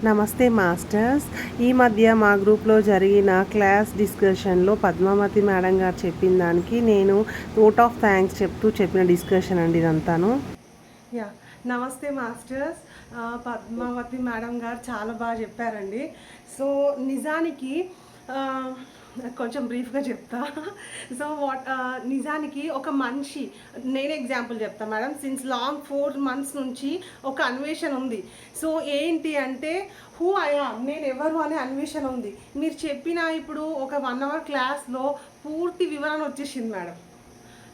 నమస్తే మాస్టర్స్. ఈ మధ్య మా గ్రూప్లో జరిగిన క్లాస్ డిస్కషన్లో పద్మావతి మేడం గారు చెప్పిన దానికి నేను ఓట్ ఆఫ్ థ్యాంక్స్ చెప్తూ చెప్పిన డిస్కషన్ అండి ఇదంతాను. యా నమస్తే మాస్టర్స్. పద్మావతి మేడం గారు చాలా బాగా చెప్పారండి. సో నిజానికి కొంచెం బ్రీఫ్గా చెప్తా. సో నిజానికి ఒక మనిషి, నేను ఎగ్జాంపుల్ చెప్తా మేడం. సిన్స్ లాంగ్ 4 months నుంచి ఒక అన్వేషణ ఉంది. సో ఏంటి అంటే హూ ఐ యామ్, నేను ఎవరు అనే అన్వేషణ ఉంది. మీరు చెప్పిన ఇప్పుడు ఒక 1 hour క్లాస్లో పూర్తి వివరణ వచ్చేసింది మేడం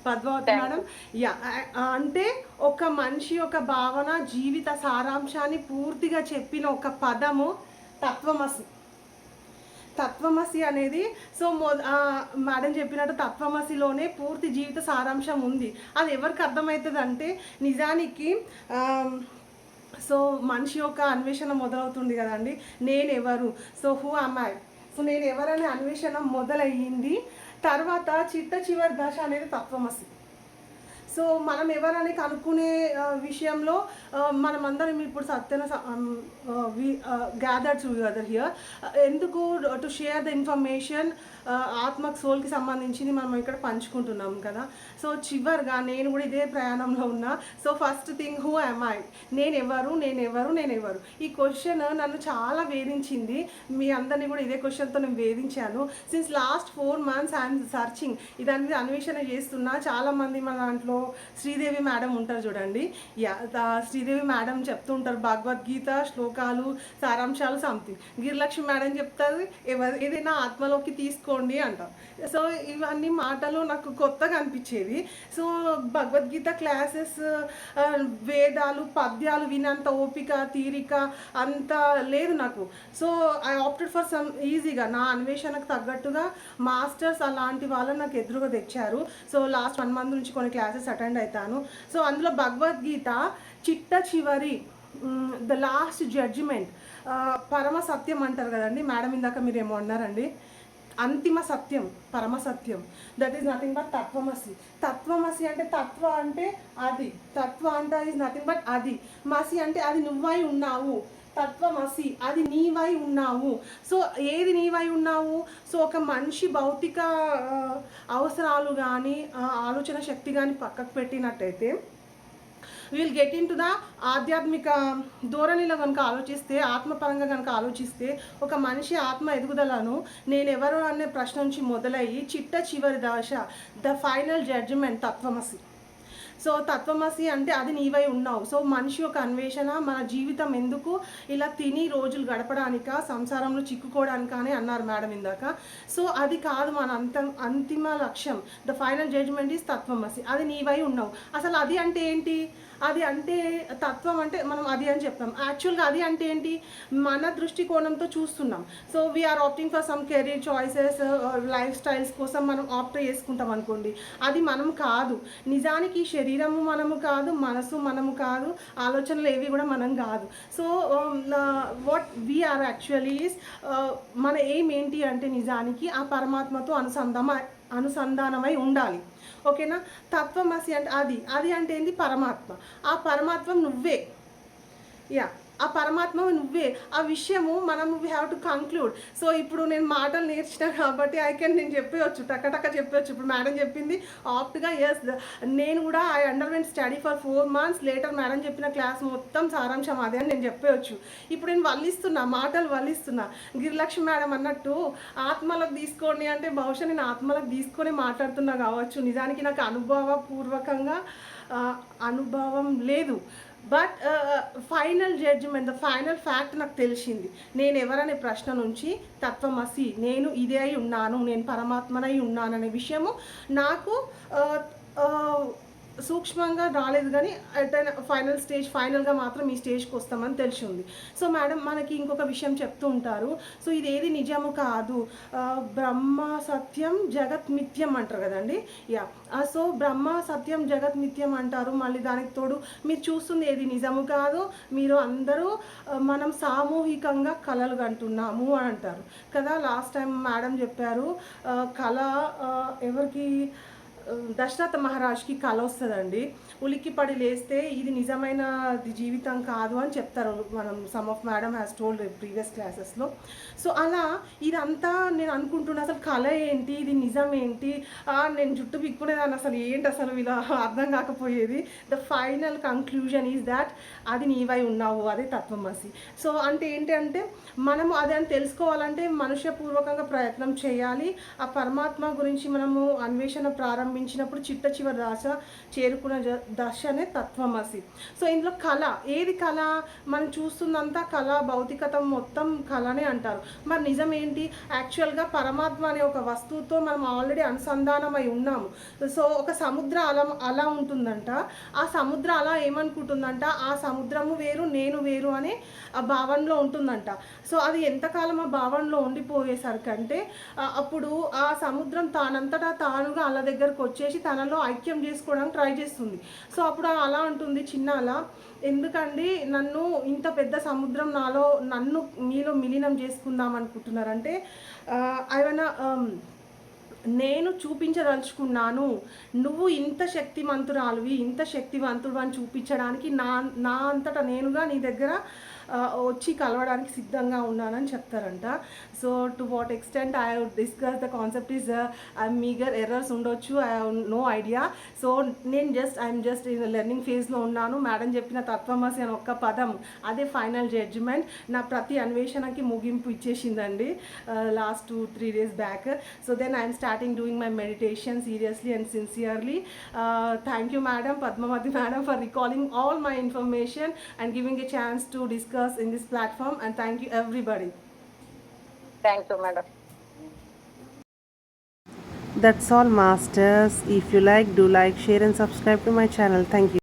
పద్మావతి మేడం. యా అంటే ఒక మనిషి ఒక భావన జీవిత సారాంశాన్ని పూర్తిగా చెప్పిన ఒక పదము తత్వమసి. తత్వమసి అనేది సో మేడం చెప్పినట్టు తత్వమసిలోనే పూర్తి జీవిత సారాంశం ఉంది. అది ఎవరికి అర్థమవుతుంది అంటే నిజానికి సో మనిషి యొక్క అన్వేషణ మొదలవుతుంది కదండి. నేను ఎవరు, so who am I, so నేను ఎవరనే అన్వేషణ మొదలయ్యింది. తర్వాత చిట్ట చివరి దశ అనేది తత్వమసి. సో మనం ఎవరని కనుక్కునే విషయంలో మనమందరం ఇప్పుడు సత్యన గ్యాదర్డ్ టుగెదర్ హియర్ ఎందుకు టు షేర్ ద ఇన్ఫర్మేషన్. ఆత్మకు సోల్కి సంబంధించింది మనం ఇక్కడ పంచుకుంటున్నాం కదా. సో చివరిగా నేను కూడా ఇదే ప్రయాణంలో ఉన్నా. So first thing who am I, నేనెవరు. ఈ క్వశ్చన్ నన్ను చాలా వేధించింది. మీ అందరినీ కూడా ఇదే క్వశ్చన్తో నేను వేధించాను. Since last 4 months I'm searching, దాని మీద అన్వేషణ చేస్తున్నా. చాలామంది మన దాంట్లో శ్రీదేవి మేడం ఉంటారు చూడండి. శ్రీదేవి మేడం చెప్తూ ఉంటారు భగవద్గీత శ్లోకాలు సారాంశాలు సంథింగ్. గిరిలక్ష్మి మేడం చెప్తారు ఏదైనా ఆత్మలోకి తీసుకోండి అంటారు. సో ఇవన్నీ మాటలు నాకు కొత్తగా అనిపించేది. సో భగవద్గీత క్లాసెస్, వేదాలు పద్యాలు వినంత ఓపిక తీరిక అంత లేదు నాకు. So I opted for some ఈజీగా నా అన్వేషణకు తగ్గట్టుగా మాస్టర్స్ అలాంటి వాళ్ళు నాకు ఎదురుగా తెచ్చారు. సో లాస్ట్ 1 month నుంచి కొన్ని క్లాసెస్ అటెండ్ అవుతాను. సో అందులో భగవద్గీత చిట్ట చివరి ద లాస్ట్ జడ్జిమెంట్, పరమ సత్యం అంటారు కదండి మేడం. ఇందాక మీరేమో అన్నారండి, అంతిమ సత్యం పరమ సత్యం, దట్ ఈస్ నథింగ్ బట్ తత్వమసి. తత్వమసి అంటే తత్వ అంటే అది, తత్వ అంటే ఈజ్ నథింగ్ బట్ అది, మసి అంటే అది నువ్వై ఉన్నావు. తత్వమసి అది నీవై ఉన్నావు. సో ఏది నీవై ఉన్నావు? సో ఒక మనిషి భౌతిక అవసరాలు కానీ ఆలోచన శక్తి కానీ పక్కకు పెట్టినట్టయితే will get in to the ఆధ్యాత్మిక ధోరణిలో కనుక ఆలోచిస్తే, ఆత్మపరంగా కనుక ఆలోచిస్తే ఒక మనిషి ఆత్మ ఎదుగుదలను నేను ఎవరు అనే ప్రశ్న నుంచి మొదలయ్యి చిట్ట చివరి దశ ద ఫైనల్ జడ్జిమెంట్ తత్వమసి. సో తత్వమసి అంటే అది నీవై ఉన్నావు. సో మనిషి యొక్క అన్వేషణ మన జీవితం ఎందుకు ఇలా తిని రోజులు గడపడానిక, సంసారంలో చిక్కుకోవడానిక అని అన్నారు మేడం ఇందాక. సో అది కాదు మన అంతిమ లక్ష్యం. ద ఫైనల్ జడ్జ్మెంట్ ఈజ్ తత్వమసి, అది నీవై ఉన్నావు. అసలు అది అంటే ఏంటి? అది అంటే తత్వం అంటే మనం అది అని చెప్తాం. యాక్చువల్గా అది అంటే ఏంటి? మన దృష్టికోణంతో చూస్తున్నాం. So we are opting for some career choices, lifestyles కోసం మనం ఆప్ట్ చేసుకుంటాం అనుకోండి. అది మనం కాదు. నిజానికి శరీరము మనము కాదు, మనసు మనము కాదు, ఆలోచనలు ఏవి కూడా మనం కాదు. So what we are actually is, మన ఎయిమ్ ఏంటి అంటే నిజానికి ఆ పరమాత్మతో అనుసంధానమై ఉండాలి. ఓకేనా? తత్వమసి అంటే అది అంటే ఏంది? పరమాత్మ. ఆ పరమాత్మ నువ్వే. యా ఆ పరమాత్మ నువ్వే. ఆ విషయము మనం we have to conclude. So ఇప్పుడు నేను మాటలు నేర్చిన కాబట్టి నేను చెప్పవచ్చు, టక్క చెప్పవచ్చు. ఇప్పుడు మేడం చెప్పింది ఆప్ట్గా ఎస్, నేను కూడా I underwent study for 4 months later madam చెప్పిన క్లాస్ మొత్తం సారాంశం అదే అని నేను చెప్పవచ్చు. ఇప్పుడు నేను మాటలు వల్లిస్తున్నా. గిరిలక్ష్మి మేడం అన్నట్టు ఆత్మలకు తీసుకోండి అంటే బహుశా నేను ఆత్మలకు తీసుకొని మాట్లాడుతున్నా కావచ్చు. నిజానికి నాకు అనుభవపూర్వకంగా అనుభవం లేదు. But final judgement, the final fact నాకు తెలిసింది. నేను ఎవరనే ప్రశ్న నుంచి తత్వమసి, నేను ఇదే అయి ఉన్నాను, నేను పరమాత్మనై ఉన్నాను అనే విషయము నాకు సూక్ష్మంగా రాలేదు. కానీ ఫైనల్గా మాత్రం ఈ స్టేజ్కి వస్తామని తెలిసి ఉంది. సో మేడం మనకి ఇంకొక విషయం చెప్తూ ఉంటారు. సో ఇదేది నిజము కాదు, బ్రహ్మ సత్యం జగత్ మిథ్యం అంటారు కదండి. యా సో బ్రహ్మ సత్యం జగత్ మిథ్యం అంటారు. మళ్ళీ దానికి తోడు మీరు చూస్తుంది ఏది నిజము కాదు, మీరు అందరూ మనం సామూహికంగా కలలు కంటున్నాము అని అంటారు కదా. లాస్ట్ టైం మేడం చెప్పారు కళ ఎవరికి దశరథ మహారాజ్కి కల వస్తుందండి. ఉలిక్కిపడి లేస్తే ఇది నిజమైన జీవితం కాదు అని చెప్తారు. మనం some of madam has told previous క్లాసెస్లో. సో అలా ఇదంతా నేను అనుకుంటున్నా, అసలు కళ ఏంటి, ఇది నిజం ఏంటి, నేను జుట్టు పిక్కునేదాన్ని, అసలు ఏంటి అసలు ఇలా అర్థం కాకపోయేది. The final conclusion is that అది నీవై ఉన్నావు, అదే తత్వమసి. సో అంటే ఏంటి అంటే మనము అదే అని తెలుసుకోవాలంటే మనుష్యపూర్వకంగా ప్రయత్నం చేయాలి. ఆ పరమాత్మ గురించి మనము అన్వేషణ ప్రారంభించినప్పుడు చిట్ట చివరి దశ చేరుకున్న దశనే తత్వమసి. సో ఇందులో కళ, ఏది కళ, మనం చూస్తుందంతా కళ, భౌతికత మొత్తం కళనే అంటారు. మరి నిజం ఏంటి? యాక్చువల్గా పరమాత్మ అనే ఒక వస్తువుతో మనం ఆల్రెడీ అనుసంధానమై ఉన్నాము. సో ఒక సముద్ర అలా ఉంటుందంట. ఆ సముద్ర అలా ఏమనుకుంటుందంట, ఆ సముద్రము వేరు నేను వేరు అనే ఆ భావనలో ఉంటుందంట. సో అది ఎంతకాలం ఆ భావనలో ఉండిపోయేసరికంటే అప్పుడు ఆ సముద్రం తానంతటా తానుగా అలా దగ్గరకు వచ్చేసి తనలో ఐక్యం చేసుకోవడానికి ట్రై చేస్తుంది. సో అప్పుడు అలా ఉంటుంది, చిన్న అలా, ఎందుకండి నన్ను ఇంత పెద్ద సముద్రం నన్ను మీలో విలీనం చేసుకుందాం అనుకుంటున్నారంటే ఏమైనా నేను చూపించదలుచుకున్నాను, నువ్వు ఇంత శక్తిమంతురాలువి, ఇంత శక్తివంతుడు అని చూపించడానికి నా అంతటా నేనుగా నీ దగ్గర వచ్చి కలవడానికి సిద్ధంగా ఉన్నానని చెప్తారంట. So to what extent I would discuss the concept is meagre errors ఉండొచ్చు, I have no idea. So I'm just learning ఫేజ్లో ఉన్నాను. మేడం చెప్పిన తత్వమసి అని ఒక్క పదం, అదే ఫైనల్ జడ్జిమెంట్. నా ప్రతి అన్వేషణకి ముగింపు ఇచ్చేసిందండి last 2-3 days back. So then I'm starting doing my meditation seriously and sincerely. Thank you madam, Padmavati madam, for recalling all my information and giving a chance to discuss in this platform, and thank you everybody. Thank you madam. That's all masters. If you like, do like, share and subscribe to my channel. Thank you.